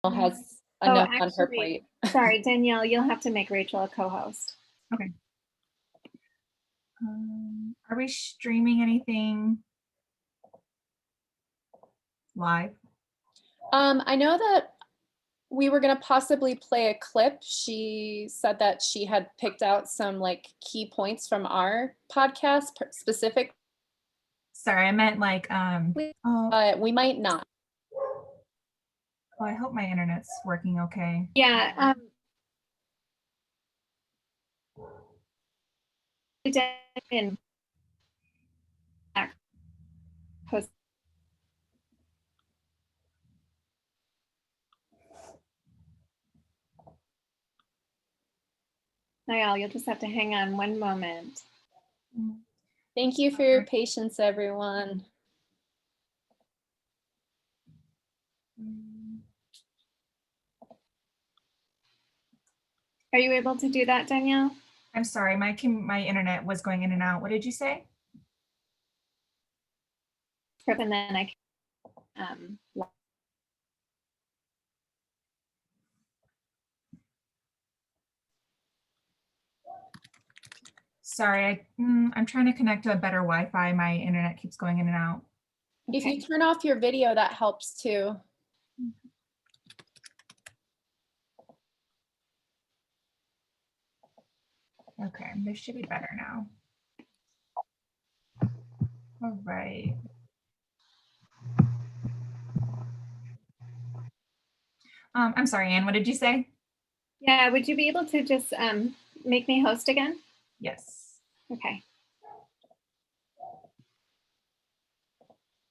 has Oh, enough on her actually, plate. sorry, Danielle, you'll have to make Rachel a co-host. Okay. Are we streaming anything live? I know that we were going to possibly play a clip. She said that she had picked out some like key points from our podcast specific. Sorry, I meant like, we might not. Oh, I hope my internet's working okay. Yeah. Mariel, you'll just have to hang on one moment. Thank you for your patience, everyone. Are you able to do that, Danielle? I'm sorry, my internet was going in and out. What did you say? And then I can, Sorry, I'm trying to connect to a better Wi-Fi. My internet keeps going in and out. If you turn off your video, that helps too. Okay, this should be better now. All right. I'm sorry, Anne, what did you say? Yeah, would you be able to just make me host again? Yes. Okay.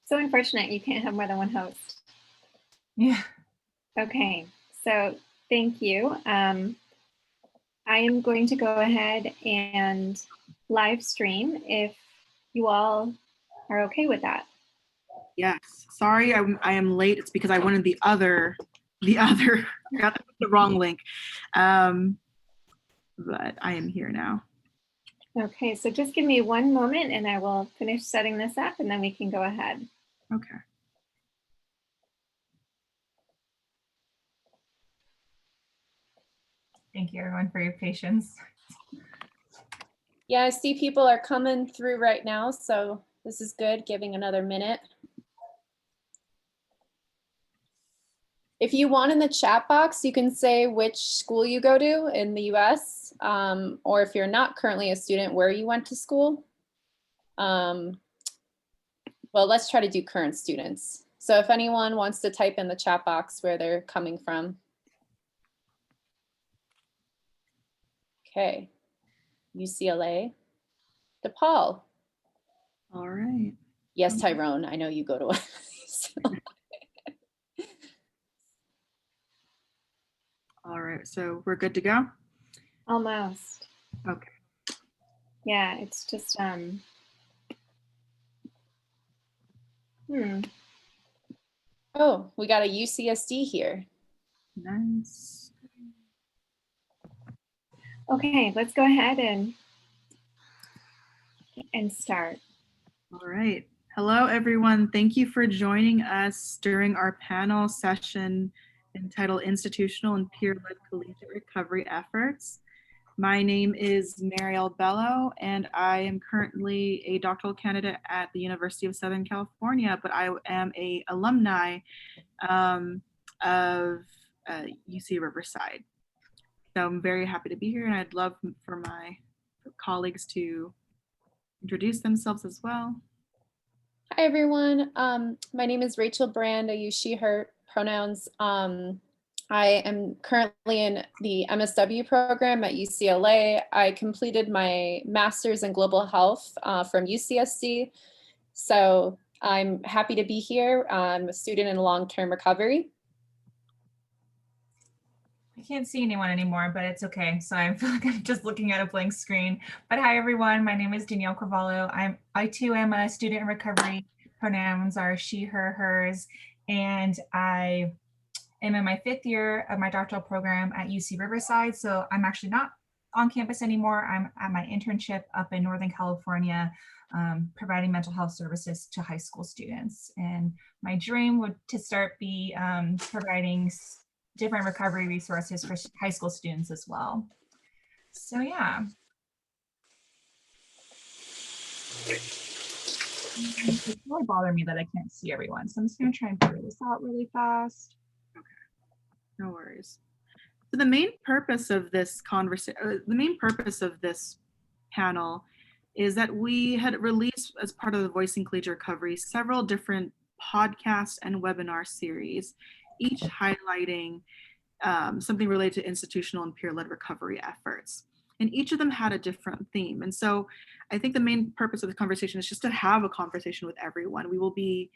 So unfortunate you can't have more than one host. Yeah. Okay, so thank you. I am going to go ahead and live stream if you all are okay with that. Yes. Sorry, I am late. It's because I wanted the other, I got the wrong link. But I am here now. Okay, so just give me one moment and I will finish setting this up and then we can go ahead. Okay. Thank you everyone for your patience. Yeah, I see people are coming through right now, so this is good, giving another minute. If you want in the chat box, you can say which school you go to in the US, or if you're not currently a student, where you went to school. Well, let's try to do current students. So if anyone wants to type in the chat box where they're coming from. Okay, UCLA, DePaul. All right. Yes, Tyrone, I know you go to one. All right, so we're good to go? Almost. Okay. Yeah, it's just, Oh, we got a UCSD here. Nice. Okay, let's go ahead and start. All right. Hello, everyone. Thank you for joining us during our panel session entitled Institutional and Peer-Led Collegiate Recovery Efforts. My name is Mariel Bello, and I am currently a doctoral candidate at the University of Southern California, but I am an alumni of UC Riverside. So I'm very happy to be here, and I'd love for my colleagues to introduce themselves as well. Hi, everyone. My name is Rachel Brand. I use she, her pronouns. I am currently in the MSW program at UCLA. I completed my master's in global health from UCSD. So I'm happy to be here. I'm a student in long-term recovery. I can't see anyone anymore, but it's okay. So I feel like I'm just looking at a blank screen. But hi, everyone. My name is Danielle Cravalho. I too am a student in recovery. Pronouns are she, her, hers. And I am in my 5th year of my doctoral program at UC Riverside. So I'm actually not on campus anymore. I'm at my internship up in Northern California, providing mental health services to high school students. And my dream would to start be providing different recovery resources for high school students as well. So yeah. It's really bothering me that I can't see everyone. So I'm just going to try and figure this out really fast. Okay, no worries. So the main purpose of this panel is that we had released, as part of the Voicing Collegiate Recovery, several different podcast and webinar series, each highlighting something related to institutional and peer-led recovery efforts. And each of them had a different theme. And so I think the main purpose of the conversation is just to have a conversation with everyone. We will be,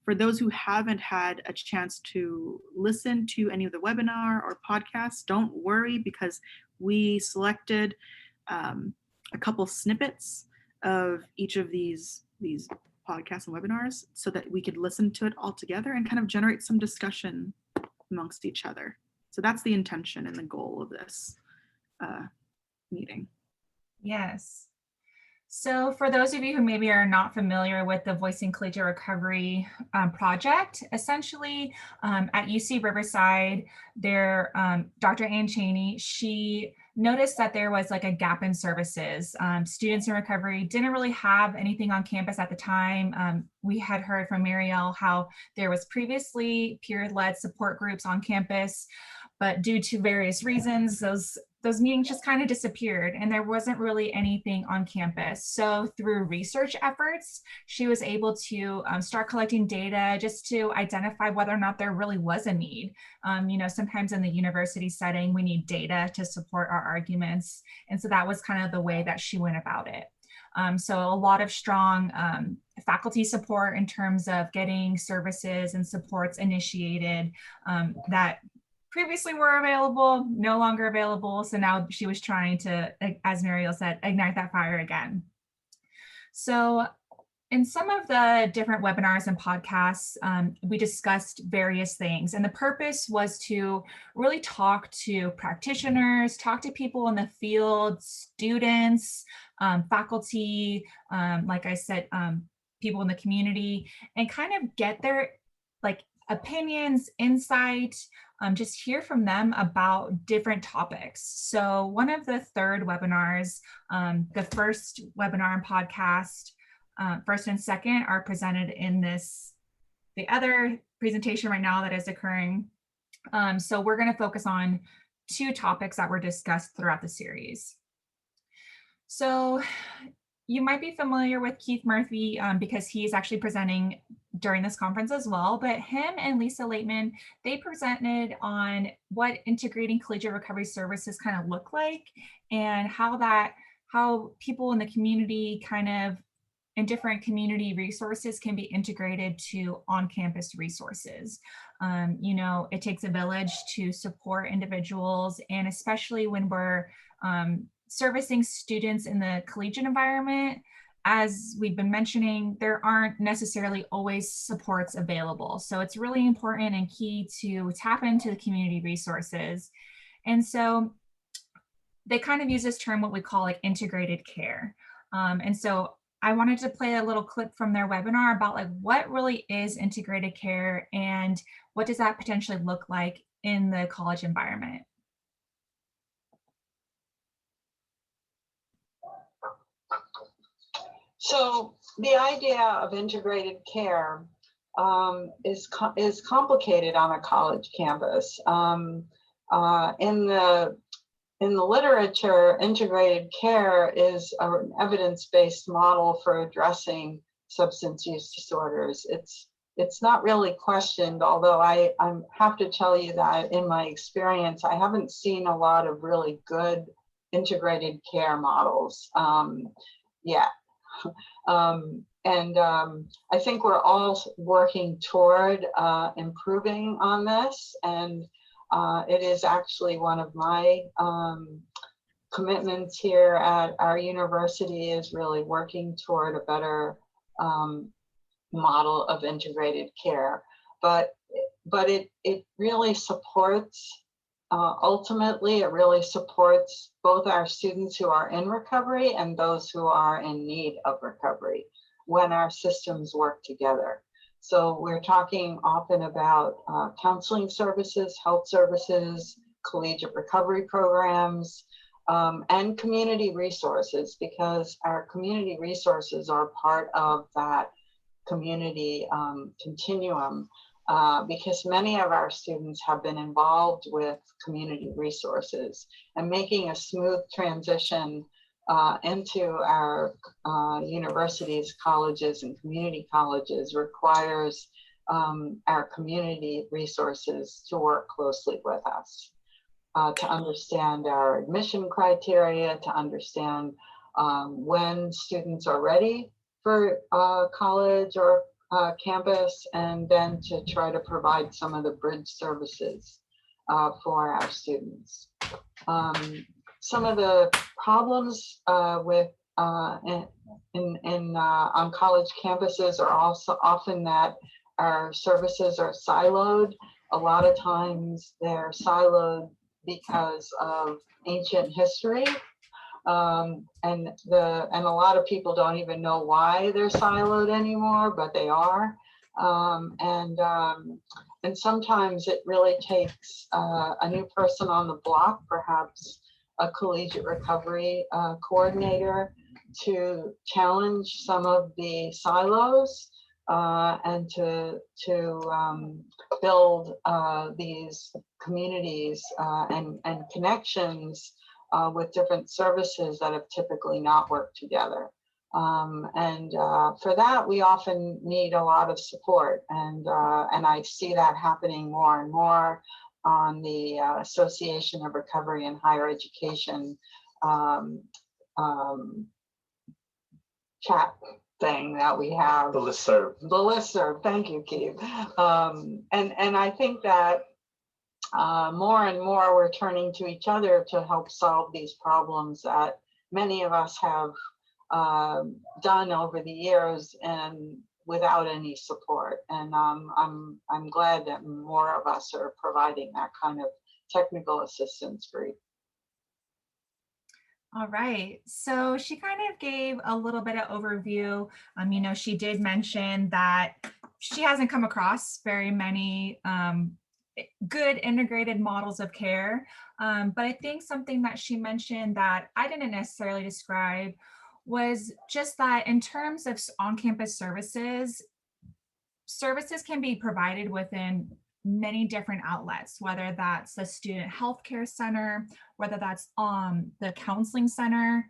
for those who haven't had a chance to listen to any of the webinar or podcasts, don't worry, because we selected a couple snippets of each of these podcasts and webinars so that we could listen to it all together and kind of generate some discussion amongst each other. So that's the intention and the goal of this meeting. Yes. So for those of you who maybe are not familiar with the Voicing Collegiate Recovery project, essentially at UC Riverside, there, Dr. Ann Cheney, she noticed that there was like a gap in services. Students in recovery didn't really have anything on campus at the time. We had heard from Mariel how there was previously peer-led support groups on campus, but due to various reasons, those meetings just kind of disappeared and there wasn't really anything on campus. So through research efforts, she was able to start collecting data just to identify whether or not there really was a need. You know, sometimes in the university setting, we need data to support our arguments. And so that was kind of the way that she went about it. So a lot of strong faculty support in terms of getting services and supports initiated that previously were available, no longer available. So now she was trying to, as Mariel said, ignite that fire again. So in some of the different webinars and podcasts, we discussed various things. And the purpose was to really talk to practitioners, talk to people in the field, students, faculty, like I said, people in the community, and kind of get their opinions, insight, just hear from them about different topics. So one of the third webinars, the first webinar and podcast, first and second are presented in the other presentation right now that is occurring. So we're going to focus on two topics that were discussed throughout the series. So you might be familiar with Keith Murphy because he's actually presenting during this conference as well, but him and Lisa Laitman, they presented on what integrating collegiate recovery services kind of look like and how people in the community and different community resources can be integrated to on-campus resources. You know, it takes a village to support individuals, and especially when we're servicing students in the collegiate environment, as we've been mentioning, there aren't necessarily always supports available. So it's really important and key to tap into the community resources. And so they kind of use this term, what we call like integrated care. And so I wanted to play a little clip from their webinar about like what really is integrated care and what does that potentially look like in the college environment. So the idea of integrated care is complicated on a college campus. In the literature, integrated care is an evidence-based model for addressing substance use disorders. It's not really questioned, although I have to tell you that in my experience, I haven't seen a lot of really good integrated care models yet. I think we're all working toward improving on this, and it is actually one of my commitments here at our university is really working toward a better model of integrated care. But it really supports, ultimately, it really supports both our students who are in recovery and those who are in need of recovery when our systems work together. So we're talking often about counseling services, health services, collegiate recovery programs, and community resources, because our community resources are part of that community continuum, because many of our students have been involved with community resources, and making a smooth transition into our universities, colleges, and community colleges requires our community resources to work closely with us, to understand our admission criteria, to understand when students are ready for college or campus, and then to try to provide some of the bridge services for our students. Some of the problems with on college campuses are also often that our services are siloed. A lot of times they're siloed because of ancient history, and a lot of people don't even know why they're siloed anymore, but they are. And sometimes it really takes a new person on the block, perhaps a collegiate recovery coordinator, to challenge some of the silos and to build these communities and connections with different services that have typically not worked together. For that, we often need a lot of support, and I see that happening more and more on the Association of Recovery and Higher Education chat thing that we have. The listserv. The listserv, thank you, Keith. And I think that more and more we're turning to each other to help solve these problems that many of us have done over the years and without any support. And I'm glad that more of us are providing that kind of technical assistance for you. All right, so she kind of gave a little bit of overview. You know, she did mention that she hasn't come across very many good integrated models of care. But I think something that she mentioned that I didn't necessarily describe was just that in terms of on-campus services, services can be provided within many different outlets, whether that's the student healthcare center, whether that's the counseling center.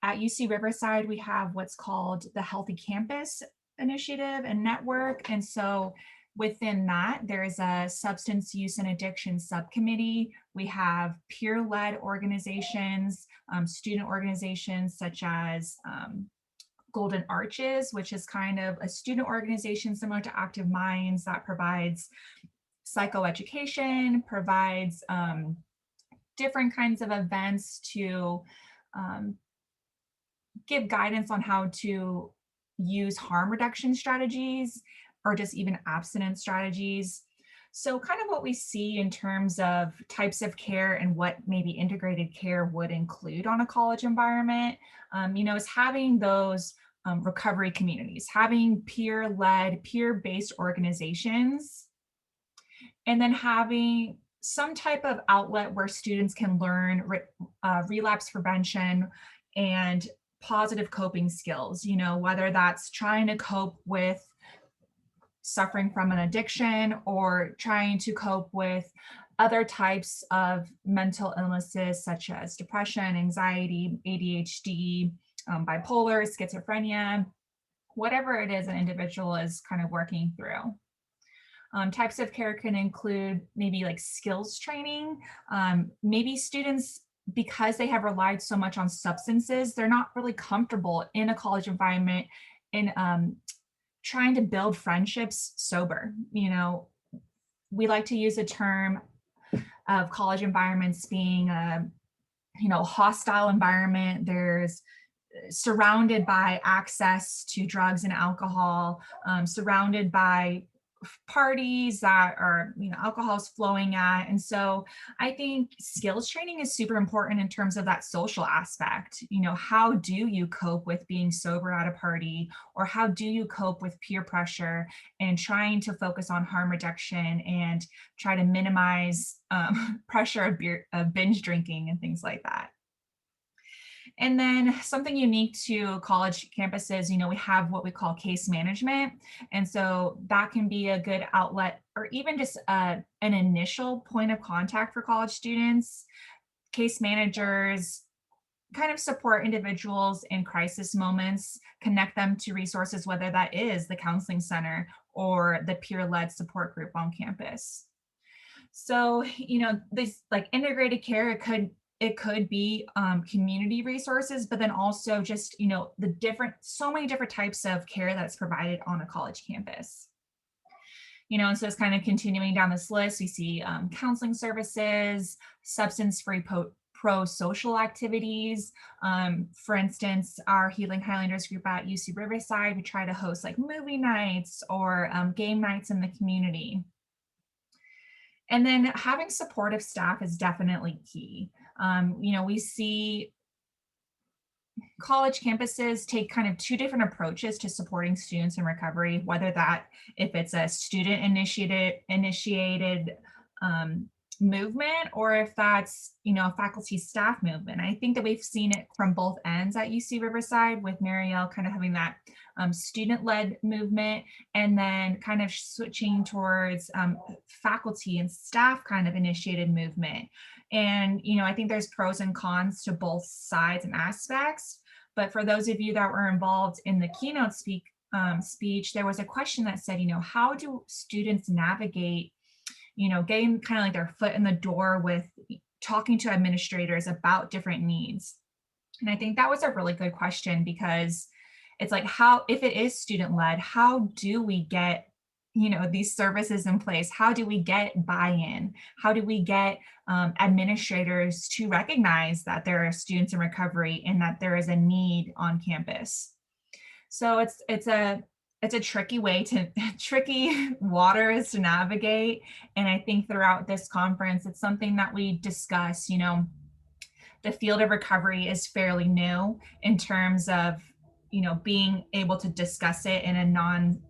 At UC Riverside, we have what's called the Healthy Campus Initiative and Network. And so within that, there's a substance use and addiction subcommittee. We have peer-led organizations, student organizations such as Golden Arches, which is kind of a student organization similar to Active Minds that provides psychoeducation, provides different kinds of events to give guidance on how to use harm reduction strategies or just even abstinence strategies. So kind of what we see in terms of types of care and what maybe integrated care would include on a college environment, you know, is having those recovery communities, having peer-led, peer-based organizations, and then having some type of outlet where students can learn relapse prevention and positive coping skills, you know, whether that's trying to cope with suffering from an addiction or trying to cope with other types of mental illnesses such as depression, anxiety, ADHD, bipolar, schizophrenia, whatever it is an individual is kind of working through. Types of care can include maybe like skills training. Maybe students, because they have relied so much on substances, they're not really comfortable in a college environment in trying to build friendships sober. You know, we like to use a term of college environments being a, you know, hostile environment. There's surrounded by access to drugs and alcohol, surrounded by parties that are, alcohol is flowing at. And so I think skills training is super important in terms of that social aspect. How do you cope with being sober at a party, or how do you cope with peer pressure and trying to focus on harm reduction and try to minimize pressure of binge drinking and things like that. And then something unique to college campuses, we have what we call case management. And so that can be a good outlet, or even just an initial point of contact for college students. Case managers kind of support individuals in crisis moments, connect them to resources, whether that is the counseling center or the peer-led support group on campus. So, this like integrated care, it could be community resources, but then also just, so many different types of care that's provided on a college campus. And so it's kind of continuing down this list. We see counseling services, substance-free pro-social activities. For instance, our Healing Highlanders group at UC Riverside, we try to host like movie nights or game nights in the community. And then having supportive staff is definitely key. We see college campuses take kind of two different approaches to supporting students in recovery, whether that if it's a student initiated movement, or if that's, a faculty staff movement. I think that we've seen it from both ends at UC Riverside, with Mariel kind of having that student-led movement, and then kind of switching towards faculty and staff kind of initiated movement. And, I think there's pros and cons to both sides and aspects. But for those of you that were involved in the keynote speech, there was a question that said, how do students navigate, getting kind of like their foot in the door with talking to administrators about different needs? And I think that was a really good question, because it's like, if it is student-led, how do we get, these services in place? How do we get buy-in? How do we get administrators to recognize that there are students in recovery and that there is a need on campus? So it's a tricky waters to navigate. And I think throughout this conference, it's something that we discuss. The field of recovery is fairly new in terms of, being able to discuss it in a non,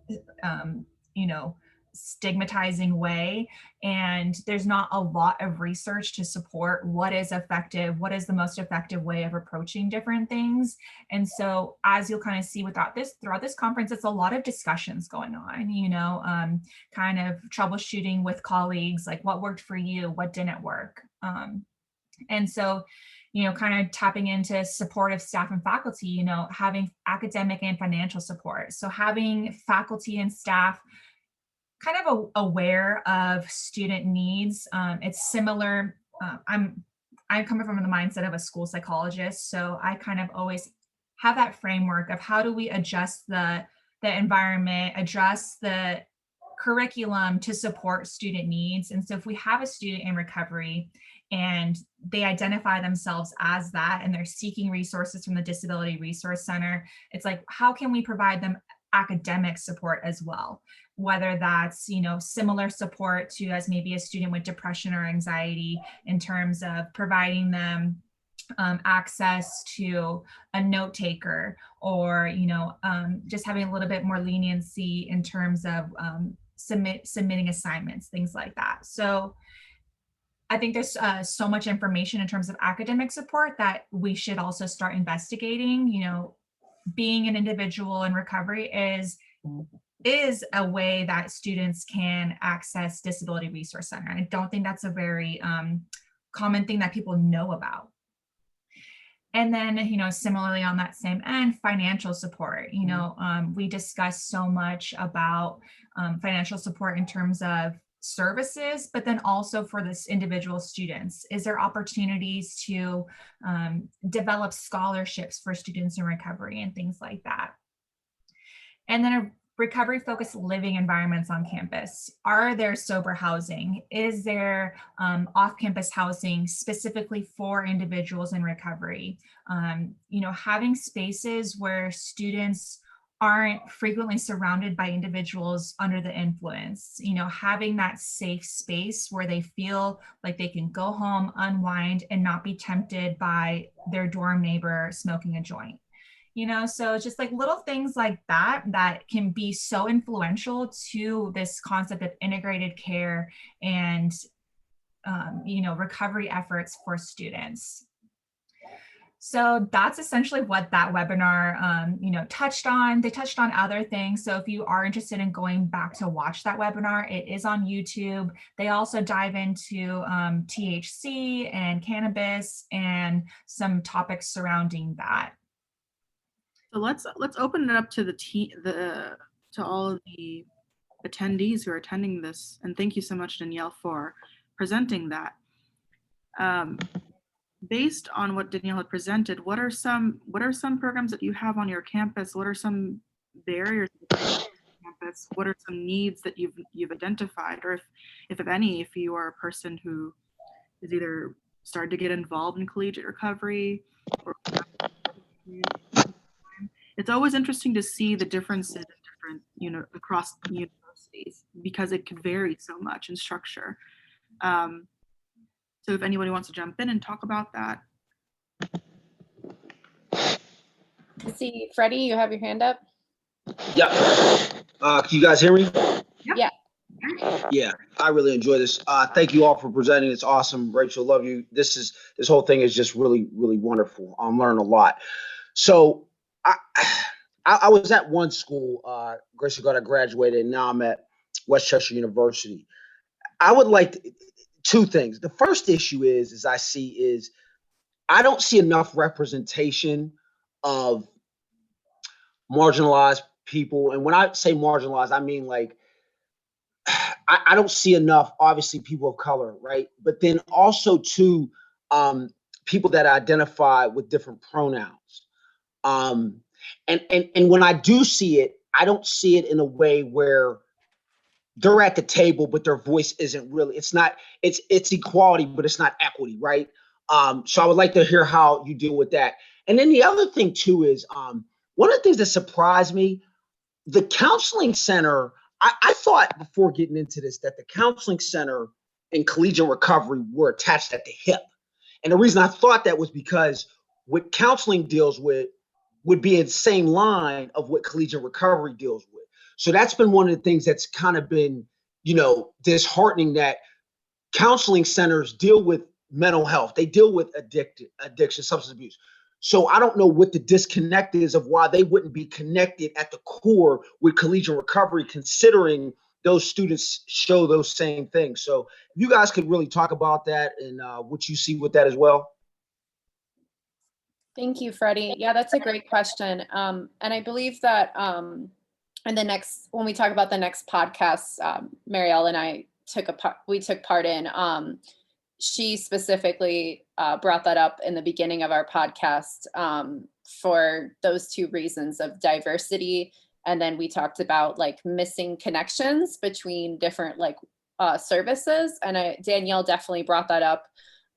stigmatizing way. And there's not a lot of research to support what is effective, what is the most effective way of approaching different things. And so as you'll kind of see throughout this conference, it's a lot of discussions going on, kind of troubleshooting with colleagues, like what worked for you, what didn't work. And so, kind of tapping into supportive staff and faculty, having academic and financial support. So having faculty and staff kind of aware of student needs. It's similar. I'm coming from the mindset of a school psychologist, so I kind of always have that framework of how do we adjust the environment, adjust the curriculum to support student needs. And so if we have a student in recovery and they identify themselves as that, and they're seeking resources from the Disability Resource Center, it's like, how can we provide them academic support as well? Whether that's, similar support to as maybe a student with depression or anxiety, in terms of providing them access to a note taker, or, just having a little bit more leniency in terms of submitting assignments, things like that. So I think there's so much information in terms of academic support that we should also start investigating. Being an individual in recovery is a way that students can access Disability Resource Center. And I don't think that's a very common thing that people know about. And then, similarly on that same end, financial support. We discuss so much about financial support in terms of services, but then also for this individual students. Is there opportunities to develop scholarships for students in recovery and things like that? And then a recovery-focused living environments on campus. Are there sober housing? Is there off-campus housing specifically for individuals in recovery? Having spaces where students aren't frequently surrounded by individuals under the influence, having that safe space where they feel like they can go home, unwind, and not be tempted by their dorm neighbor smoking a joint. So just like little things like that can be so influential to this concept of integrated care and recovery efforts for students. So that's essentially what that webinar, touched on. They touched on other things. So if you are interested in going back to watch that webinar, it is on YouTube. They also dive into THC and cannabis and some topics surrounding that. So let's open it up to to all of the attendees who are attending this, and thank you so much, Danielle, for presenting that. Based on what Danielle had presented, what are some programs that you have on your campus? What are some barriers on campus? What are some needs that you've identified, or if any, if you are a person who is either started to get involved in collegiate recovery, or it's always interesting to see the differences in different, across universities, because it could vary so much in structure. So if anybody wants to jump in and talk about that. See, Freddie, you have your hand up. Yeah. Can you guys hear me? Yeah. Yeah, I really enjoy this. Thank you all for presenting. It's awesome. Rachel, love you. This whole thing is just really, really wonderful. I'm learning a lot. So I was at one school, Grace of God, I graduated, and now I'm at Westchester University. I would like two things. The first issue is I don't see enough representation of marginalized people. And when I say marginalized, I mean like, I don't see enough, obviously, people of color, right? But then also too, people that identify with different pronouns. And when I do see it, I don't see it in a way where they're at the table, but their voice isn't really, it's equality, but it's not equity, right? So I would like to hear how you deal with that. And then the other thing too is, one of the things that surprised me, the counseling center, I thought before getting into this that the counseling center and collegiate recovery were attached at the hip. And the reason I thought that was because what counseling deals with would be in the same line of what collegiate recovery deals with. So that's been one of the things that's kind of been, disheartening, that counseling centers deal with mental health. They deal with addiction, substance abuse. So I don't know what the disconnect is of why they wouldn't be connected at the core with collegiate recovery, considering those students show those same things. So if you guys could really talk about that and what you see with that as well. Thank you, Freddie. Yeah, that's a great question. And I believe that when we talk about the next podcast, Mariel and I took part in, she specifically brought that up in the beginning of our podcast for those two reasons of diversity. And then we talked about like missing connections between different services. And Danielle definitely brought that up.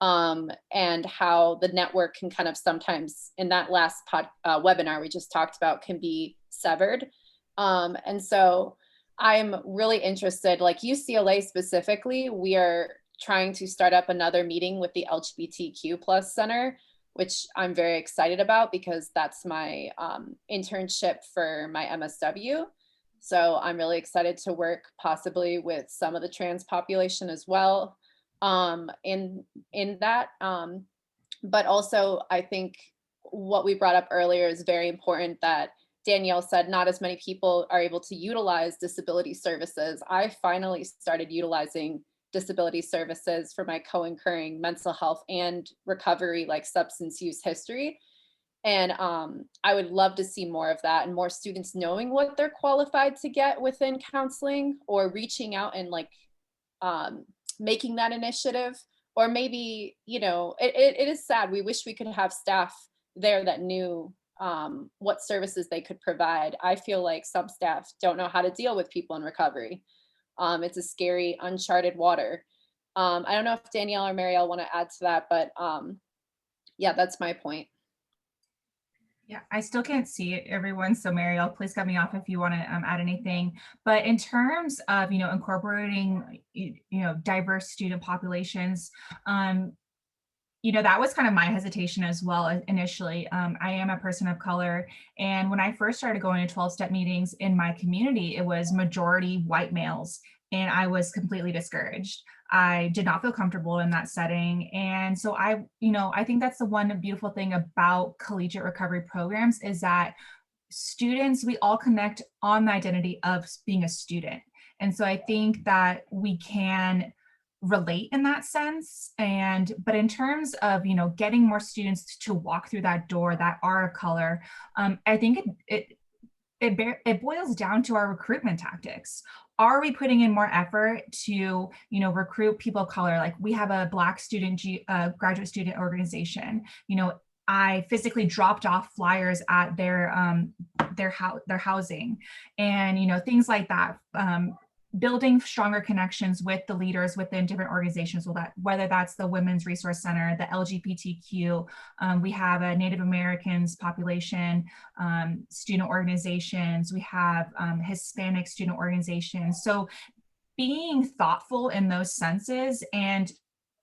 And how the network can kind of sometimes, in that last webinar we just talked about, can be severed. And so I'm really interested, like UCLA specifically, we are trying to start up another meeting with the LGBTQ plus center, which I'm very excited about because that's my internship for my MSW. So I'm really excited to work possibly with some of the trans population as well in that. But also I think what we brought up earlier is very important, that Danielle said not as many people are able to utilize disability services. I finally started utilizing disability services for my co-occurring mental health and recovery, like substance use history. And I would love to see more of that, and more students knowing what they're qualified to get within counseling, or reaching out and making that initiative. Or maybe, it is sad. We wish we could have staff there that knew what services they could provide. I feel like some staff don't know how to deal with people in recovery. It's a scary, uncharted water. I don't know if Danielle or Mariel want to add to that, but yeah, that's my point. Yeah, I still can't see everyone. So Mariel, please cut me off if you want to add anything. But in terms of, incorporating, diverse student populations, that was kind of my hesitation as well initially. I am a person of color. And when I first started going to 12-step meetings in my community, it was majority white males. And I was completely discouraged. I did not feel comfortable in that setting. And so I think that's the one beautiful thing about collegiate recovery programs is that students, we all connect on the identity of being a student. And so I think that we can relate in that sense. But in terms of, getting more students to walk through that door that are of color, I think it boils down to our recruitment tactics. Are we putting in more effort to, recruit people of color? Like we have a Black student, graduate student organization. I physically dropped off flyers at their housing, and things like that. Building stronger connections with the leaders within different organizations, whether that's the Women's Resource Center, the LGBTQ, we have a Native Americans population, student organizations, we have Hispanic student organizations. So being thoughtful in those senses, and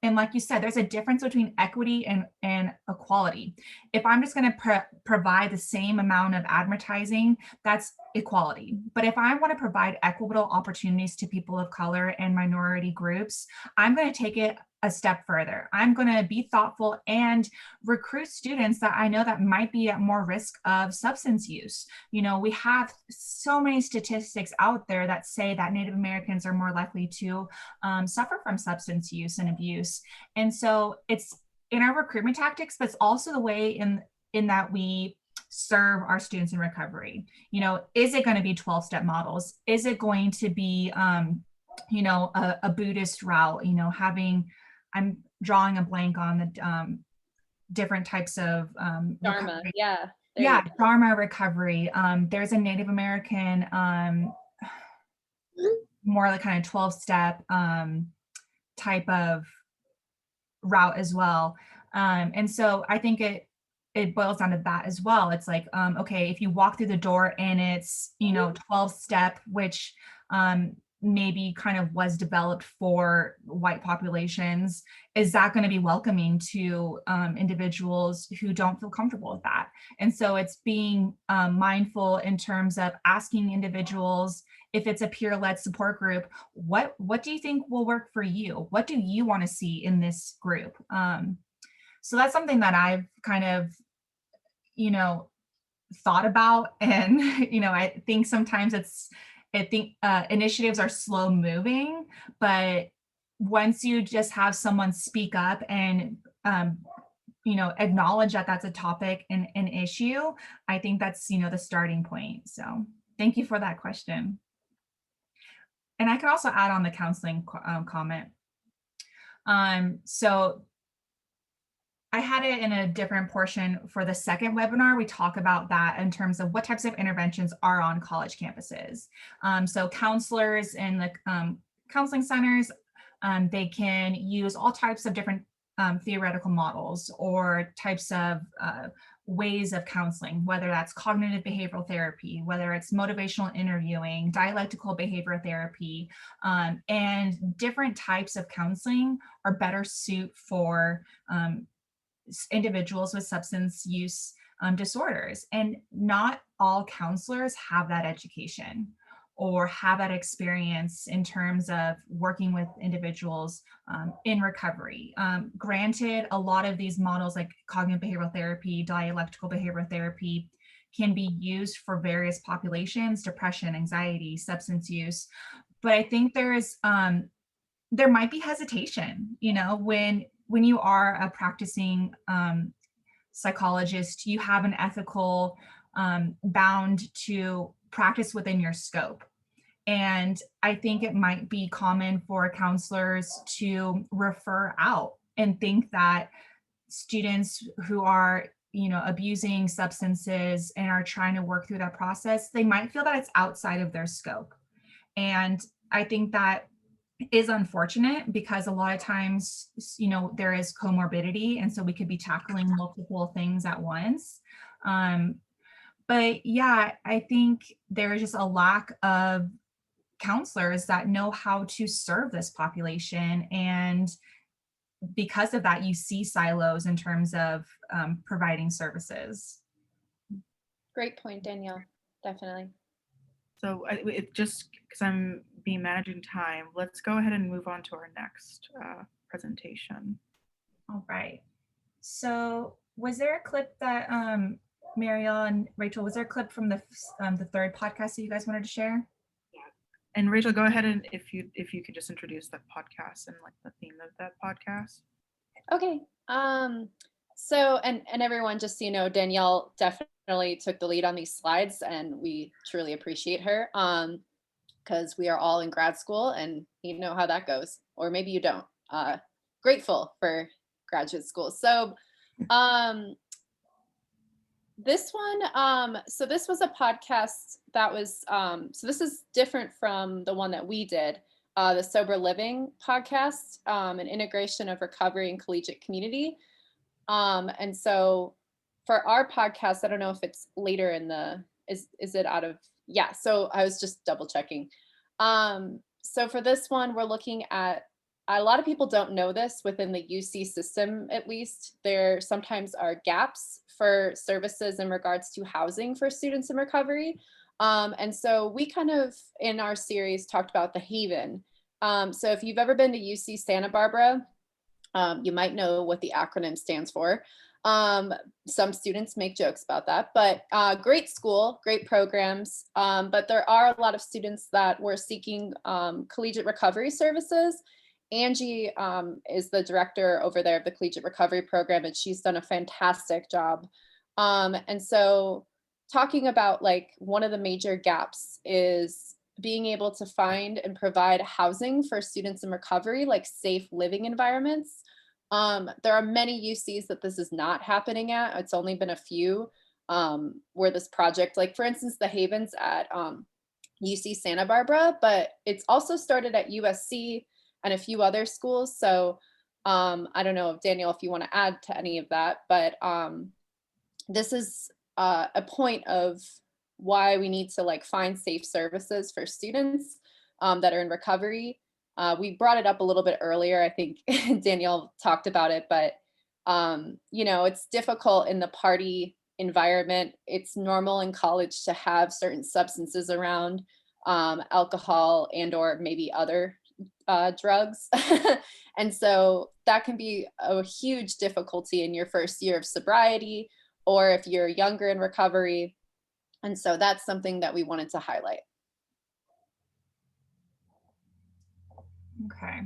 like you said, there's a difference between equity and equality. If I'm just going to provide the same amount of advertising, that's equality. But if I want to provide equitable opportunities to people of color and minority groups, I'm going to take it a step further. I'm going to be thoughtful and recruit students that I know that might be at more risk of substance use. We have so many statistics out there that say that Native Americans are more likely to suffer from substance use and abuse. And so it's in our recruitment tactics, but it's also the way in that we serve our students in recovery. Is it going to be 12-step models? Is it going to be, a Buddhist route, I'm drawing a blank on the different types of Dharma, recovery. yeah. Yeah, Dharma recovery. There's a Native American, more like kind of 12-step type of route as well. And so I think it boils down to that as well. It's like, okay, if you walk through the door and it's, 12-step, which maybe kind of was developed for white populations, is that going to be welcoming to individuals who don't feel comfortable with that? And so it's being mindful in terms of asking individuals, if it's a peer-led support group, what do you think will work for you? What do you want to see in this group? So that's something that I've kind of, thought about. And, I think sometimes initiatives are slow moving, but once you just have someone speak up and, acknowledge that that's a topic and an issue, I think that's, the starting point. So thank you for that question. And I can also add on the counseling comment. So I had it in a different portion for the second webinar. We talk about that in terms of what types of interventions are on college campuses. So counselors in the counseling centers, they can use all types of different theoretical models or types of ways of counseling, whether that's cognitive behavioral therapy, whether it's motivational interviewing, dialectical behavioral therapy, and different types of counseling are better suited for individuals with substance use disorders. And not all counselors have that education or have that experience in terms of working with individuals in recovery. Granted, a lot of these models like cognitive behavioral therapy, dialectical behavioral therapy can be used for various populations, depression, anxiety, substance use. But I think there might be hesitation, when you are a practicing psychologist, you have an ethical bound to practice within your scope. And I think it might be common for counselors to refer out and think that students who are, abusing substances and are trying to work through that process, they might feel that it's outside of their scope. And I think that is unfortunate because a lot of times, there is comorbidity, and so we could be tackling multiple things at once. But yeah, I think there is just a lack of counselors that know how to serve this population. And because of that, you see silos in terms of providing services. Great point, Danielle. Definitely. So it just because I'm being managing time, let's go ahead and move on to our next presentation. All right. So was there a clip that Mariel and Rachel, was there a clip from the third podcast that you guys wanted to share? And Rachel, go ahead and if you could just introduce that podcast and like the theme of that podcast. Okay. So, and everyone, just so you know, Danielle definitely took the lead on these slides, and we truly appreciate her, because we are all in grad school, and you know how that goes, or maybe you don't. Grateful for graduate school. So, this one, so this was a podcast that was, so this is different from the one that we did, the Sober Living podcast, an integration of recovery and collegiate community. And so for our podcast, I don't know if it's later in the, is it out of, yeah, so I was just double checking. So for this one, we're looking at, a lot of people don't know this within the UC system, at least. There sometimes are gaps for services in regards to housing for students in recovery. And so we kind of, in our series, talked about the Haven. So if you've ever been to UC Santa Barbara, you might know what the acronym stands for. Some students make jokes about that, but great school, great programs. But there are a lot of students that were seeking collegiate recovery services. Angie is the director over there of the Collegiate Recovery Program, and she's done a fantastic job. And so talking about like one of the major gaps is being able to find and provide housing for students in recovery, like safe living environments. There are many UCs that this is not happening at. It's only been a few where this project, like for instance, the Havens at UC Santa Barbara, but it's also started at USC and a few other schools. So I don't know, Danielle, if you want to add to any of that, but this is a point of why we need to like find safe services for students that are in recovery. We brought it up a little bit earlier. I think Danielle talked about it, but it's difficult in the party environment. It's normal in college to have certain substances around, alcohol and or maybe other drugs. And so that can be a huge difficulty in your first year of sobriety, or if you're younger in recovery. And so that's something that we wanted to highlight. Okay.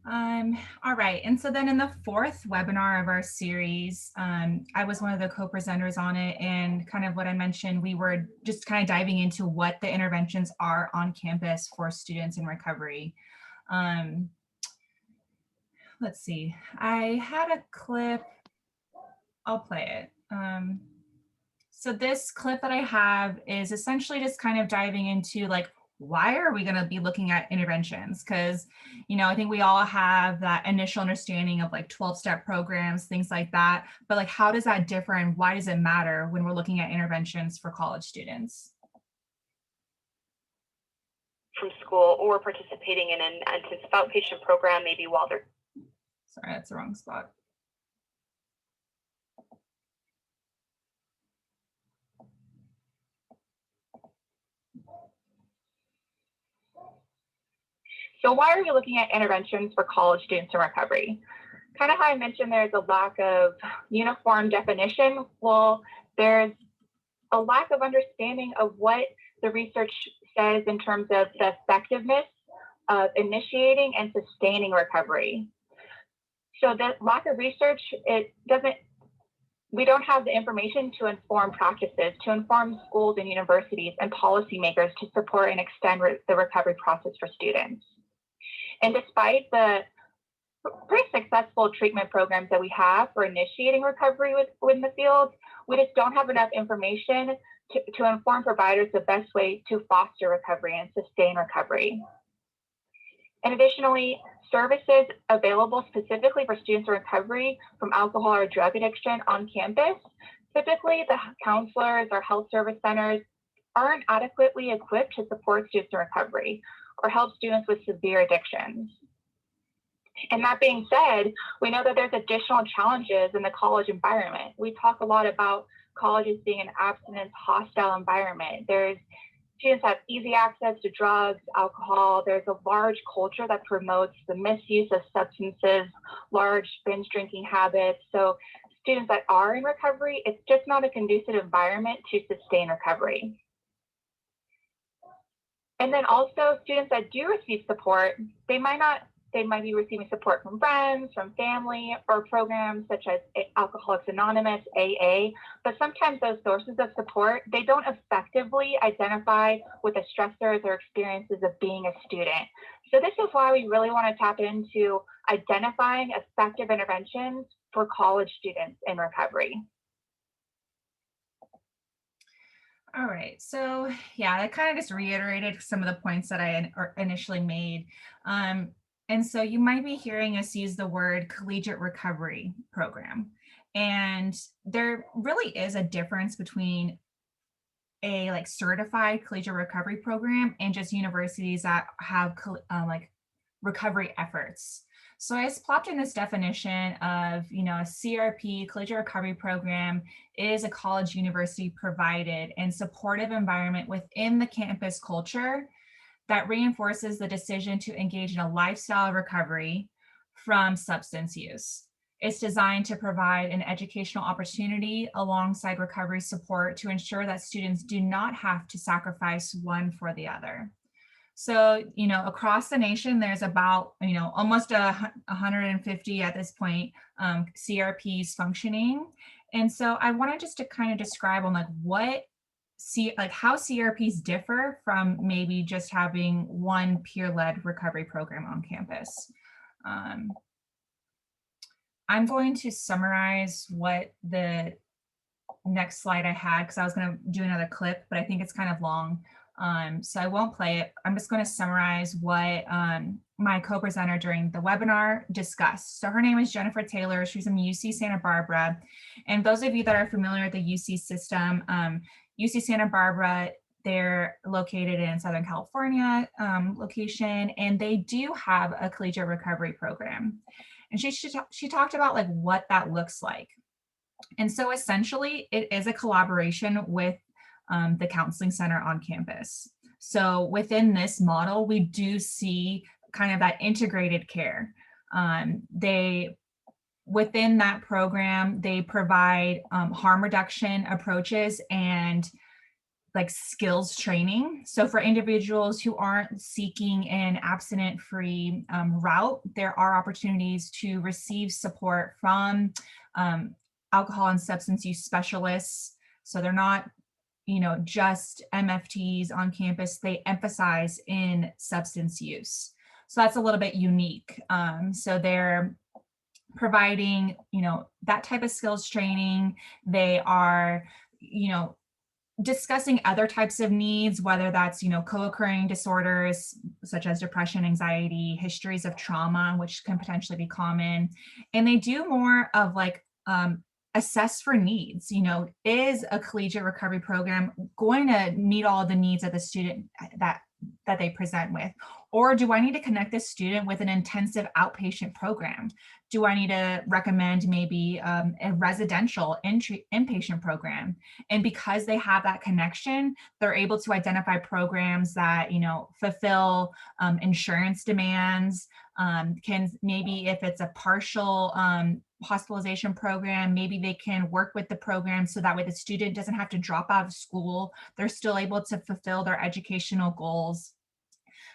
All right. And so then in the fourth webinar of our series, I was one of the co-presenters on it, and kind of what I mentioned, we were just kind of diving into what the interventions are on campus for students in recovery. Let's see, I had a clip, I'll play it. So this clip that I have is essentially just kind of diving into like, why are we going to be looking at interventions? Because, I think we all have that initial understanding of like 12-step programs, things like that. But like, how does that differ, and why does it matter when we're looking at interventions for college students? From school or participating in an intensive outpatient program, maybe while they're... Sorry, that's the wrong spot. So why are we looking at interventions for college students in recovery? Kind of how I mentioned, there's a lack of uniform definition. Well, there's a lack of understanding of what the research says in terms of the effectiveness of initiating and sustaining recovery. So the lack of research, we don't have the information to inform practices, to inform schools and universities and policymakers to support and extend the recovery process for students. And despite the pretty successful treatment programs that we have for initiating recovery within the field, we just don't have enough information to inform providers the best way to foster recovery and sustain recovery. And additionally, services available specifically for students in recovery from alcohol or drug addiction on campus, typically the counselors or health service centers aren't adequately equipped to support students in recovery or help students with severe addictions. And that being said, we know that there's additional challenges in the college environment. We talk a lot about colleges being an abstinence hostile environment. There's students have easy access to drugs, alcohol. There's a large culture that promotes the misuse of substances, large binge drinking habits. So students that are in recovery, it's just not a conducive environment to sustain recovery. And then also students that do receive support, they might be receiving support from friends, from family, or programs such as Alcoholics Anonymous, AA, but sometimes those sources of support, they don't effectively identify with the stressors or experiences of being a student. So this is why we really want to tap into identifying effective interventions for college students in recovery. All right, so yeah, that kind of just reiterated some of the points that I initially made. And so you might be hearing us use the word collegiate recovery program. And there really is a difference between a certified collegiate recovery program and just universities that have recovery efforts. So I just plopped in this definition of, a CRP, collegiate recovery program, is a college university provided and supportive environment within the campus culture that reinforces the decision to engage in a lifestyle of recovery from substance use. It's designed to provide an educational opportunity alongside recovery support to ensure that students do not have to sacrifice one for the other. So, across the nation, there's about, almost 150 at this point, CRPs functioning. And so I wanted just to kind of describe on how CRPs differ from maybe just having one peer-led recovery program on campus. I'm going to summarize what the next slide I had, because I was going to do another clip, but I think it's kind of long. So I won't play it. I'm just going to summarize what my co-presenter during the webinar discussed. So her name is Jennifer Taylor. She's from UC Santa Barbara. And those of you that are familiar with the UC system, UC Santa Barbara, they're located in Southern California location, and they do have a collegiate recovery program. And she talked about what that looks like. And so essentially it is a collaboration with the counseling center on campus. So within this model, we do see kind of that integrated care. Within that program, they provide harm reduction approaches and skills training. So for individuals who aren't seeking an abstinent-free route, there are opportunities to receive support from alcohol and substance use specialists. So they're not just MFTs on campus, they emphasize in substance use. So that's a little bit unique. So they're providing, that type of skills training. They are, discussing other types of needs, whether that's, co-occurring disorders such as depression, anxiety, histories of trauma, which can potentially be common. And they do more of assess for needs. Is a collegiate recovery program going to meet all the needs of the student that they present with? Or do I need to connect this student with an intensive outpatient program? Do I need to recommend maybe a residential inpatient program? And because they have that connection, they're able to identify programs that, fulfill insurance demands, can maybe, if it's a partial hospitalization program, maybe they can work with the program so that way the student doesn't have to drop out of school. They're still able to fulfill their educational goals.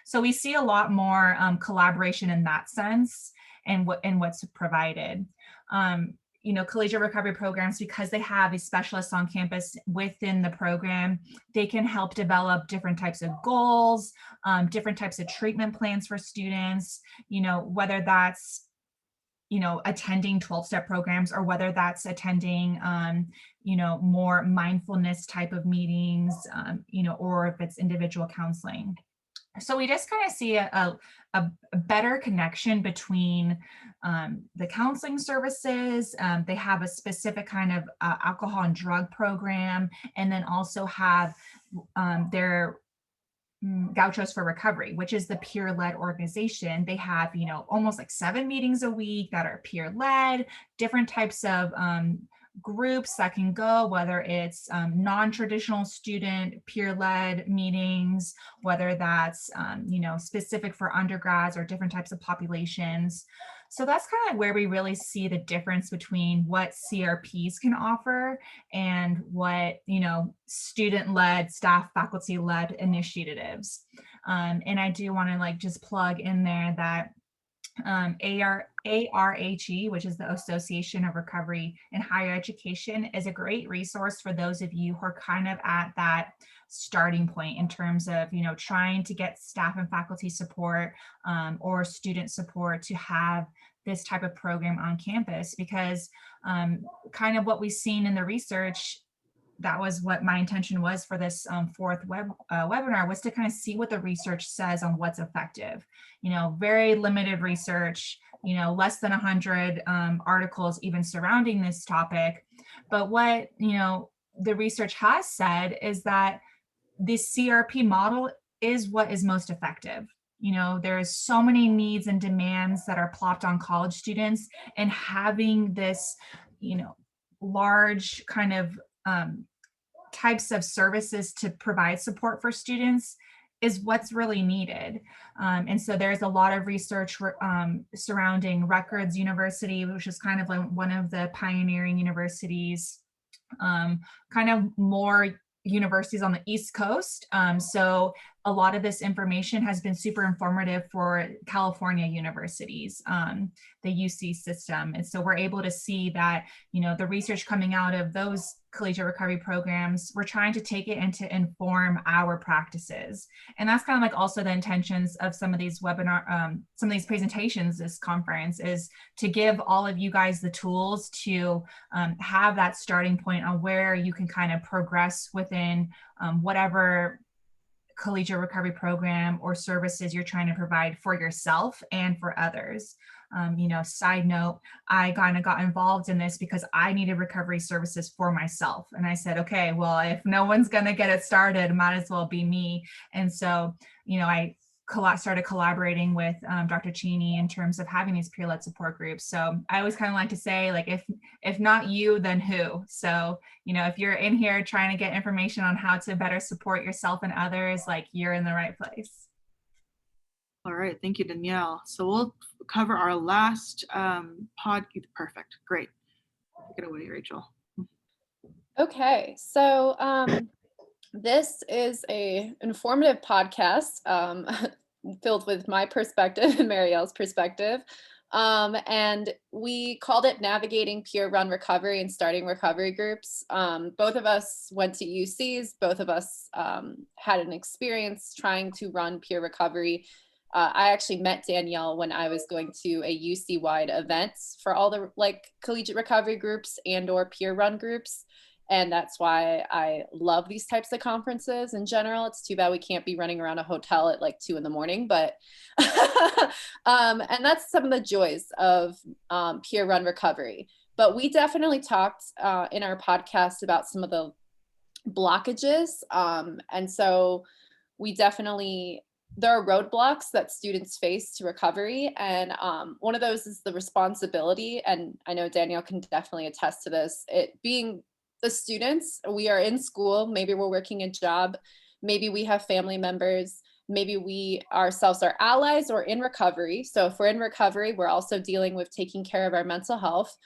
So we see a lot more collaboration in that sense and what's provided. Collegiate recovery programs, because they have a specialist on campus within the program, they can help develop different types of goals, different types of treatment plans for students, whether that's attending 12-step programs or whether that's attending, more mindfulness type of meetings, or if it's individual counseling. So we just kind of see a better connection between the counseling services. They have a specific kind of alcohol and drug program, and then also have their Gauchos for Recovery, which is the peer-led organization. They have, almost like 7 meetings a week that are peer-led, different types of groups that can go, whether it's non-traditional student peer-led meetings, whether that's, specific for undergrads or different types of populations. So that's kind of where we really see the difference between what CRPs can offer and what, student-led, staff, faculty-led initiatives. And I do want to just plug in there that ARHE, which is the Association of Recovery in Higher Education, is a great resource for those of you who are kind of at that starting point in terms of, trying to get staff and faculty support or student support to have this type of program on campus, because kind of what we've seen in the research, that was what my intention was for this fourth webinar, was to kind of see what the research says on what's effective. Very limited research, less than 100 articles even surrounding this topic. But what, the research has said is that this CRP model is what is most effective. There's so many needs and demands that are plopped on college students, and having this, large kind of types of services to provide support for students is what's really needed. And so there's a lot of research surrounding Rutgers University, which is kind of like one of the pioneering universities, kind of more universities on the East Coast. So a lot of this information has been super informative for California universities, the UC system. And so we're able to see that, the research coming out of those collegiate recovery programs, we're trying to take it and to inform our practices. And that's kind of like also the intentions of some of these some of these presentations, this conference, is to give all of you guys the tools to have that starting point on where you can kind of progress within whatever collegiate recovery program or services you're trying to provide for yourself and for others. Side note, I kind of got involved in this because I needed recovery services for myself. And I said, okay, well, if no one's going to get it started, might as well be me. And so, I started collaborating with Dr. Cheney in terms of having these peer-led support groups. So I always kind of like to say, if not you, then who? So, if you're in here trying to get information on how to better support yourself and others, you're in the right place. All right, thank you, Danielle. So we'll cover our last Perfect, great. Take it away, Rachel. Okay, so this is a informative podcast filled with my perspective and Mariel's perspective. And we called it Navigating Peer-Run Recovery and Starting Recovery Groups. Both of us went to UCs. Both of us had an experience trying to run peer recovery. I actually met Danielle when I was going to a UC-wide event for all the collegiate recovery groups and or peer run groups. And that's why I love these types of conferences in general. It's too bad we can't be running around a hotel at 2 a.m, but and that's some of the joys of peer run recovery. But we definitely talked in our podcast about some of the blockages. And so we definitely, there are roadblocks that students face to recovery. And one of those is the responsibility. And I know Danielle can definitely attest to this. It being the students, we are in school, maybe we're working a job, maybe we have family members, maybe we ourselves are allies or in recovery. So if we're in recovery, we're also dealing with taking care of our mental health.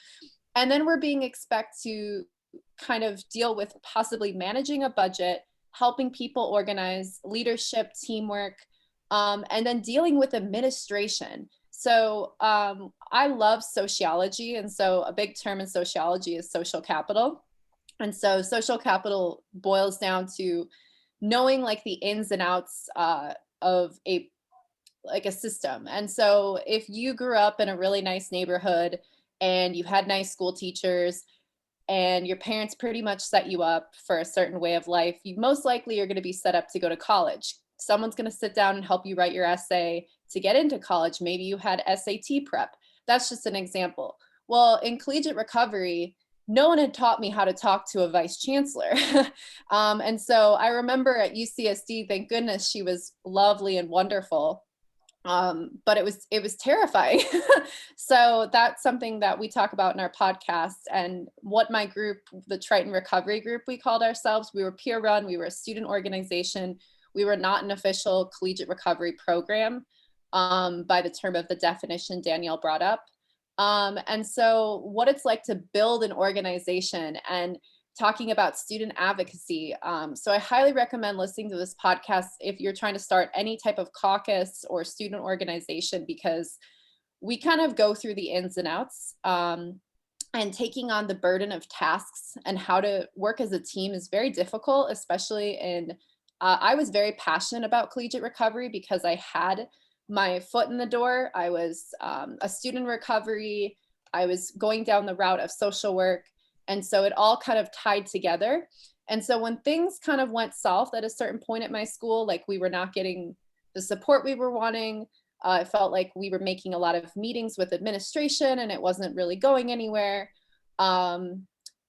And then we're being expected to kind of deal with possibly managing a budget, helping people organize, leadership, teamwork, and then dealing with administration. So I love sociology. And so a big term in sociology is social capital. And so social capital boils down to knowing the ins and outs of a system. And so if you grew up in a really nice neighborhood and you had nice school teachers and your parents pretty much set you up for a certain way of life, you most likely are going to be set up to go to college. Someone's going to sit down and help you write your essay to get into college. Maybe you had SAT prep. That's just an example. Well, in collegiate recovery, no one had taught me how to talk to a vice chancellor. And so I remember at UCSD, thank goodness she was lovely and wonderful. But it was terrifying. So that's something that we talk about in our podcast. And what my group, the Triton Recovery Group, we called ourselves, we were peer run, we were a student organization. We were not an official collegiate recovery program by the term of the definition Danielle brought up. And so what it's like to build an organization and talking about student advocacy. So I highly recommend listening to this podcast if you're trying to start any type of caucus or student organization, because we kind of go through the ins and outs, and taking on the burden of tasks and how to work as a team is very difficult, especially in, I was very passionate about collegiate recovery because I had my foot in the door. I was a student in recovery. I was going down the route of social work. And so it all kind of tied together. And so when things kind of went south at a certain point at my school, like we were not getting the support we were wanting, it felt like we were making a lot of meetings with administration and it wasn't really going anywhere.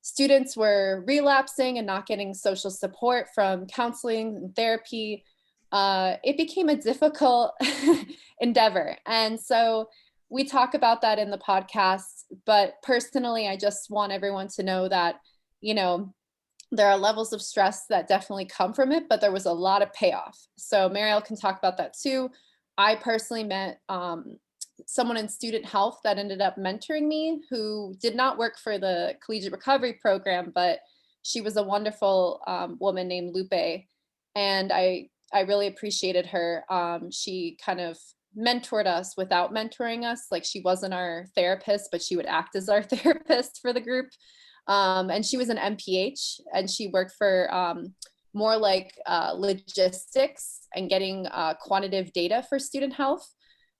Students were relapsing and not getting social support from counseling and therapy. It became a difficult endeavor. And so we talk about that in the podcast, but personally, I just want everyone to know that, you know, there are levels of stress that definitely come from it, but there was a lot of payoff. So Mariel can talk about that too. I personally met someone in student health that ended up mentoring me, who did not work for the collegiate recovery program, but she was a wonderful woman named Lupe. And I really appreciated her. She kind of mentored us without mentoring us. Like, she wasn't our therapist, but she would act as our therapist for the group. And she was an MPH, and she worked for more like logistics and getting quantitative data for student health.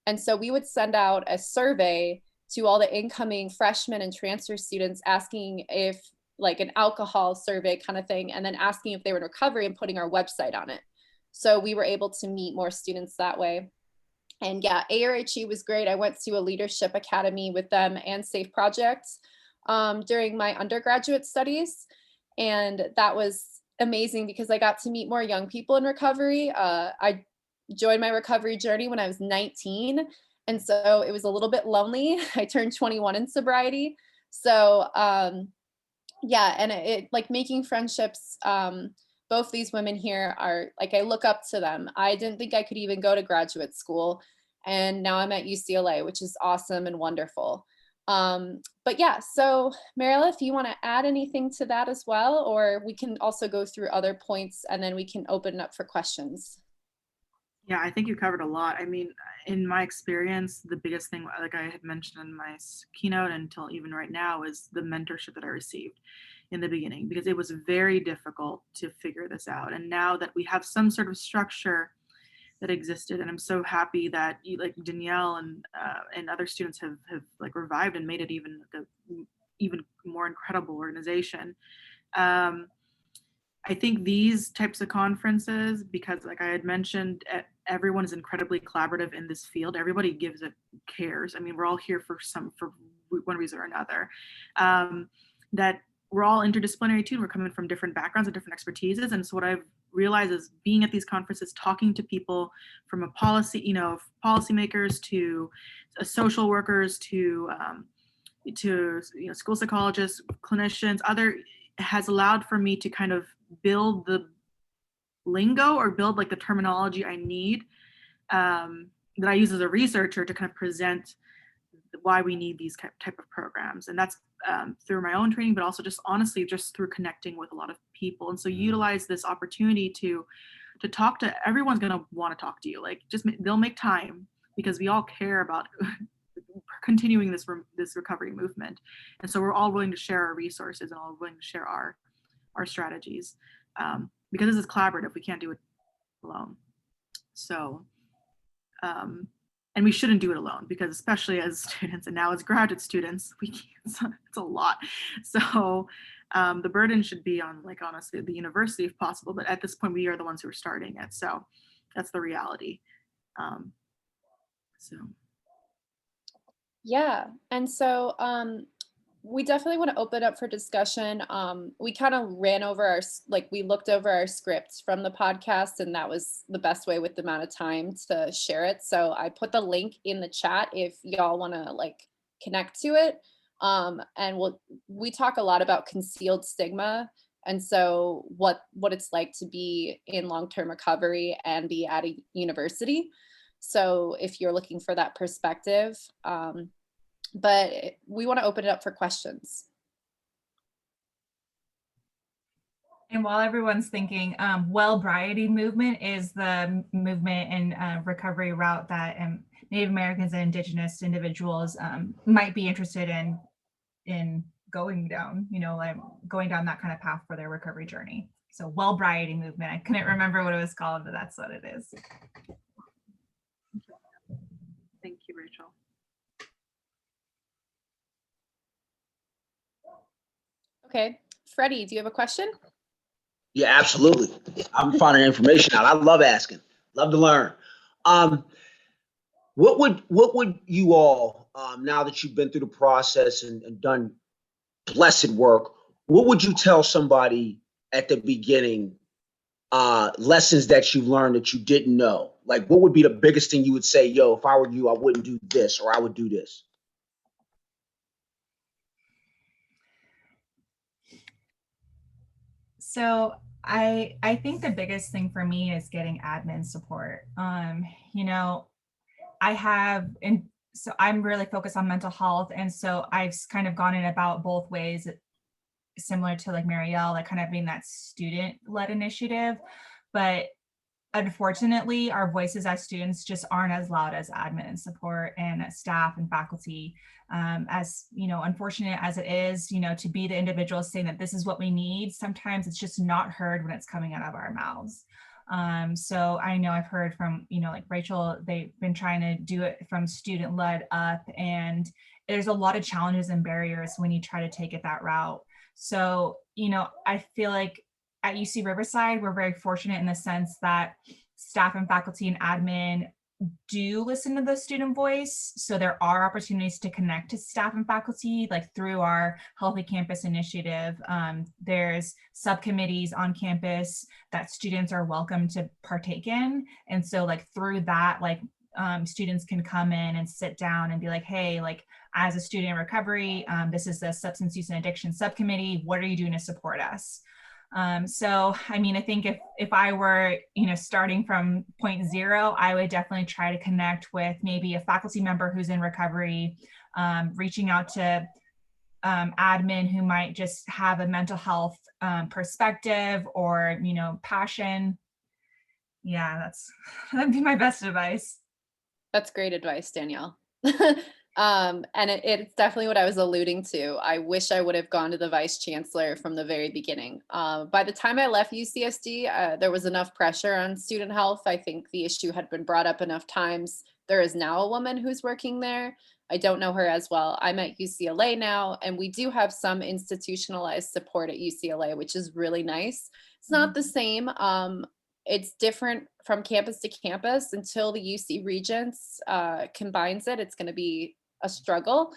And so we would send out a survey to all the incoming freshmen and transfer students, asking if, like an alcohol survey kind of thing, and then asking if they were in recovery and putting our website on it. So we were able to meet more students that way. And yeah, ARHE was great. I went to a leadership academy with them and Safe Projects during my undergraduate studies. And that was amazing because I got to meet more young people in recovery. I joined my recovery journey when I was 19. And so it was a little bit lonely. I turned 21 in sobriety. So yeah, and it like making friendships. Both these women here are like, I look up to them. I didn't think I could even go to graduate school. And now I'm at UCLA, which is awesome and wonderful. But yeah, so Mariel, if you want to add anything to that as well, or we can also go through other points and then we can open it up for questions. Yeah, I think you covered a lot. I mean, in my experience, the biggest thing, like I had mentioned in my keynote until even right now, is the mentorship that I received in the beginning, because it was very difficult to figure this out. And now that we have some sort of structure that existed, and I'm so happy that like Danielle and other students have like revived and made it even like a even more incredible organization. I think these types of conferences, because like I had mentioned, everyone is incredibly collaborative in this field. Everybody gives it, cares. I mean, we're all here for one reason or another. That we're all interdisciplinary too. We're coming from different backgrounds and different expertises. And so what I've realized is being at these conferences, talking to people from a policy, policymakers to social workers to school psychologists, clinicians, has allowed for me to kind of build the lingo or build like the terminology I need that I use as a researcher to kind of present why we need these type of programs. And that's through my own training, but also just honestly, just through connecting with a lot of people. And so utilize this opportunity to talk to, everyone's going to want to talk to you. Like they'll make time because we all care about continuing this recovery movement. And so we're all willing to share our resources and all willing to share our strategies because this is collaborative. We can't do it alone. So, and we shouldn't do it alone because especially as students and now as graduate students, it's a lot. So the burden should be on, like, honestly, the university if possible, but at this point we are the ones who are starting it. So that's the reality. So. Yeah, and so we definitely want to open up for discussion. We kind of ran over we looked over our scripts from the podcast, and that was the best way with the amount of time to share it. So I put the link in the chat if y'all want to like connect to it. And we talk a lot about concealed stigma, and so what it's like to be in long-term recovery and be at a university. So if you're looking for that perspective, but we want to open it up for questions. And while everyone's thinking, Wellbriety movement is the movement and recovery route that Native Americans and Indigenous individuals might be interested in going down, like going down that kind of path for their recovery journey. So Wellbriety movement, I couldn't remember what it was called, but that's what it is. Thank you, Rachel. Okay, Freddie, do you have a question? Yeah, absolutely. I'm finding information out. I love asking, love to learn. What would you all, now that you've been through the process and done blessed work, what would you tell somebody at the beginning, lessons that you learned that you didn't know? Like, what would be the biggest thing you would say, yo, if I were you, I wouldn't do this, or I would do this? So I think the biggest thing for me is getting admin support. I have, and so I'm really focused on mental health. And so I've kind of gone in about both ways, similar to like Mariel, like kind of being that student-led initiative. But unfortunately, our voices as students just aren't as loud as admin and support and staff and faculty. As unfortunate as it is, to be the individuals saying that this is what we need, sometimes it's just not heard when it's coming out of our mouths. So I know I've heard from, like Rachel, they've been trying to do it from student-led up, and there's a lot of challenges and barriers when you try to take it that route. So, I feel like at UC Riverside, we're very fortunate in the sense that staff and faculty and admin do listen to the student voice. So there are opportunities to connect to staff and faculty, like through our Healthy Campus initiative. There's subcommittees on campus that students are welcome to partake in. And so like through that, students can come in and sit down and be like, hey, like as a student in recovery, this is the substance use and addiction subcommittee. What are you doing to support us? So, I mean, I think if I were, starting from point zero, I would definitely try to connect with maybe a faculty member who's in recovery, reaching out to admin who might just have a mental health perspective or, passion. Yeah, that'd be my best advice. That's great advice, Danielle. And it's definitely what I was alluding to. I wish I would have gone to the vice chancellor from the very beginning. By the time I left UCSD, there was enough pressure on student health. I think the issue had been brought up enough times. There is now a woman who's working there. I don't know her as well. I'm at UCLA now, and we do have some institutionalized support at UCLA, which is really nice. It's not the same. It's different from campus to campus. Until the UC Regents combines it, it's going to be a struggle.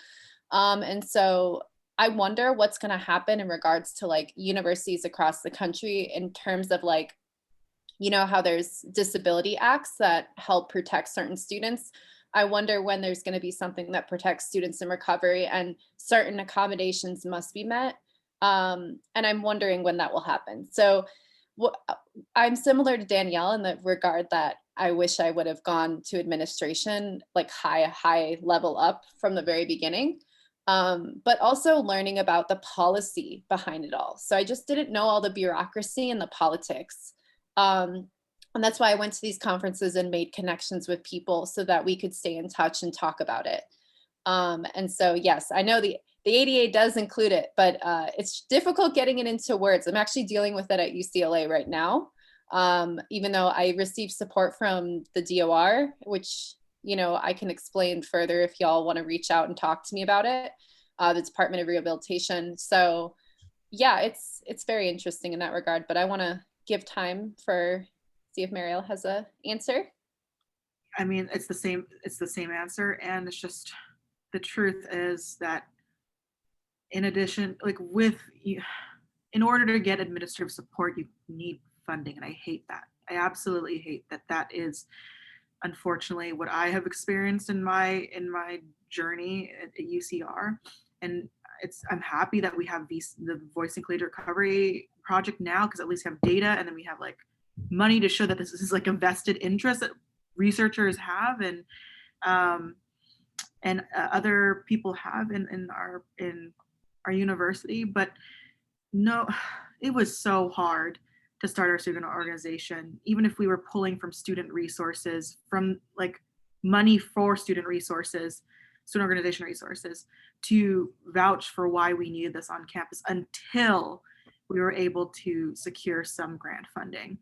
And so I wonder what's going to happen in regards to like universities across the country in terms of like, how there's disability acts that help protect certain students. I wonder when there's going to be something that protects students in recovery and certain accommodations must be met. And I'm wondering when that will happen. So I'm similar to Danielle in the regard that I wish I would have gone to administration, like high level up from the very beginning, but also learning about the policy behind it all. So I just didn't know all the bureaucracy and the politics. And that's why I went to these conferences and made connections with people so that we could stay in touch and talk about it. And so, yes, I know the ADA does include it, but it's difficult getting it into words. I'm actually dealing with it at UCLA right now, even though I received support from the DOR, which, I can explain further if y'all want to reach out and talk to me about it, the Department of Rehabilitation. So yeah, it's very interesting in that regard, but I want to give time for see if Mariel has a answer. I mean, it's the same answer. And it's just, the truth is that in addition, like in order to get administrative support, you need funding. And I hate that. I absolutely hate that. That is unfortunately what I have experienced in my journey at UCR. And I'm happy that we have the Voice and Collegiate Recovery project now, because at least we have data, and then we have like money to show that this is like a vested interest that researchers have, and other people have in our university. But no, it was so hard to start our student organization, even if we were pulling from student resources, from like money for student organization resources, to vouch for why we needed this on campus, until we were able to secure some grant funding.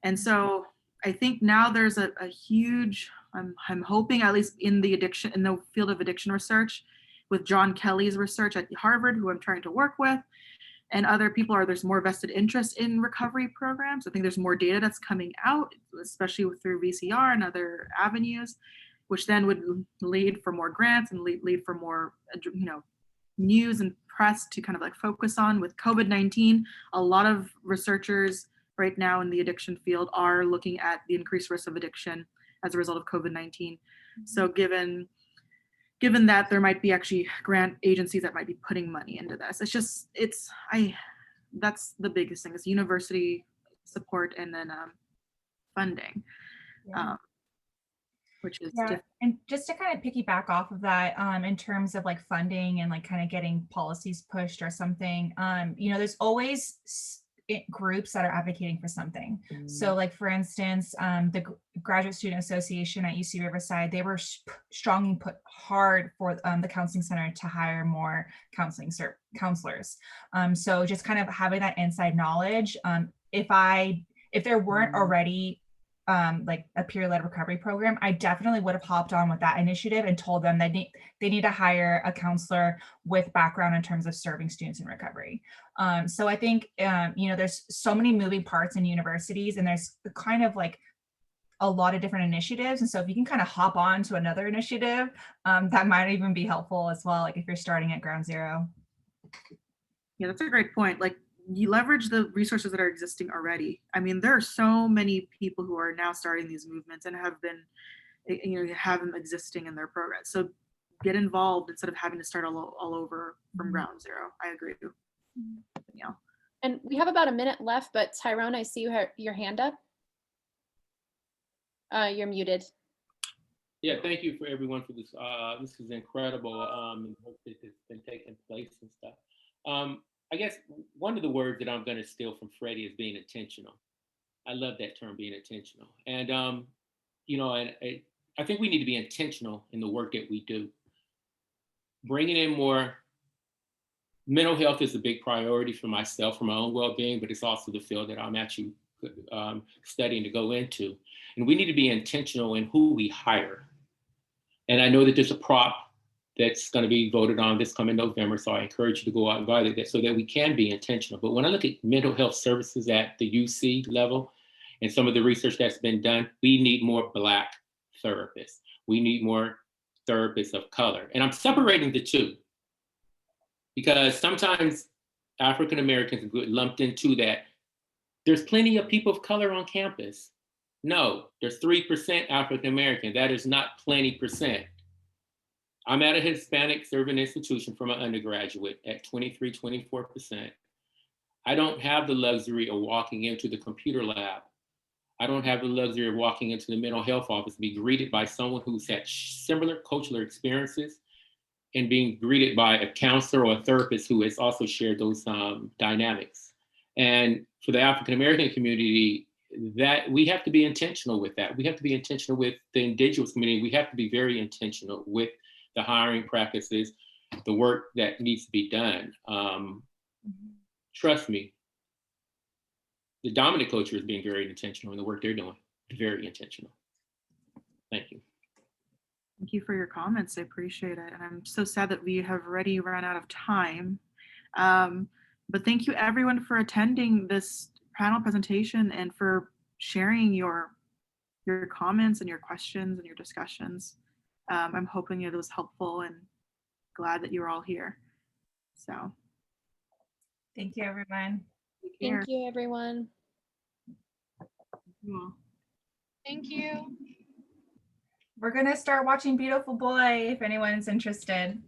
And so I think now there's a huge, I'm hoping, at least in the field of addiction research, with John Kelly's research at Harvard, who I'm trying to work with, and other people, there's more vested interest in recovery programs. I think there's more data that's coming out, especially through VCR and other avenues, which then would lead for more grants and lead for more, news and press to kind of like focus on. With COVID-19, a lot of researchers right now in the addiction field are looking at the increased risk of addiction as a result of COVID-19. So given that, there might be actually grant agencies that might be putting money into this. That's the biggest thing, is university support, and then funding, which is different. And just to kind of piggyback off of that, in terms of like funding and like kind of getting policies pushed or something, there's always groups that are advocating for something. So like, for instance, the Graduate Student Association at UC Riverside, they were strongly put hard for the counseling center to hire more counselors. So just kind of having that inside knowledge, if there weren't already like a peer-led recovery program, I definitely would have hopped on with that initiative and told them that they need to hire a counselor with background in terms of serving students in recovery. So I think, there's so many moving parts in universities, and there's kind of like a lot of different initiatives. And so if you can kind of hop on to another initiative, that might even be helpful as well, like if you're starting at ground zero. Yeah, that's a great point. Like, you leverage the resources that are existing already. I mean, there are so many people who are now starting these movements and have been, have them existing in their programs. So get involved instead of having to start all over from ground zero. I agree with you, Danielle. And we have about a minute left, but Tyrone, I see you have your hand up. You're muted. Yeah, thank you for everyone for this. This is incredible, and hope that it's been taking place and stuff. I guess one of the words that I'm going to steal from Freddie is being intentional. I love that term, being intentional. And, I think we need to be intentional in the work that we do. Bringing in more mental health is a big priority for myself, for my own well-being, but it's also the field that I'm actually studying to go into. And we need to be intentional in who we hire. And I know that there's a prop that's going to be voted on this coming November. So I encourage you to go out and buy that so that we can be intentional. But when I look at mental health services at the UC level and some of the research that's been done, we need more Black therapists. We need more therapists of color. And I'm separating the two, because sometimes African Americans get lumped into that. There's plenty of people of color on campus. No, there's 3% African American. That is not plenty percent. I'm at a Hispanic serving institution for my undergraduate at 23, 24%. I don't have the luxury of walking into the computer lab. I don't have the luxury of walking into the mental health office and be greeted by someone who's had similar cultural experiences, and being greeted by a counselor or a therapist who has also shared those dynamics. And for the African American community, that we have to be intentional with that. We have to be intentional with the Indigenous community. We have to be very intentional with the hiring practices, the work that needs to be done. Trust me, the dominant culture is being very intentional in the work they're doing, very intentional. Thank you. Thank you for your comments. I appreciate it. And I'm so sad that we have already run out of time. But thank you everyone for attending this panel presentation and for sharing your comments and your questions and your discussions. I'm hoping it was helpful and glad that you're all here. So Thank you, everyone. take care. Thank you, everyone. You all. Thank you. We're gonna start watching Beautiful Boy if anyone's interested.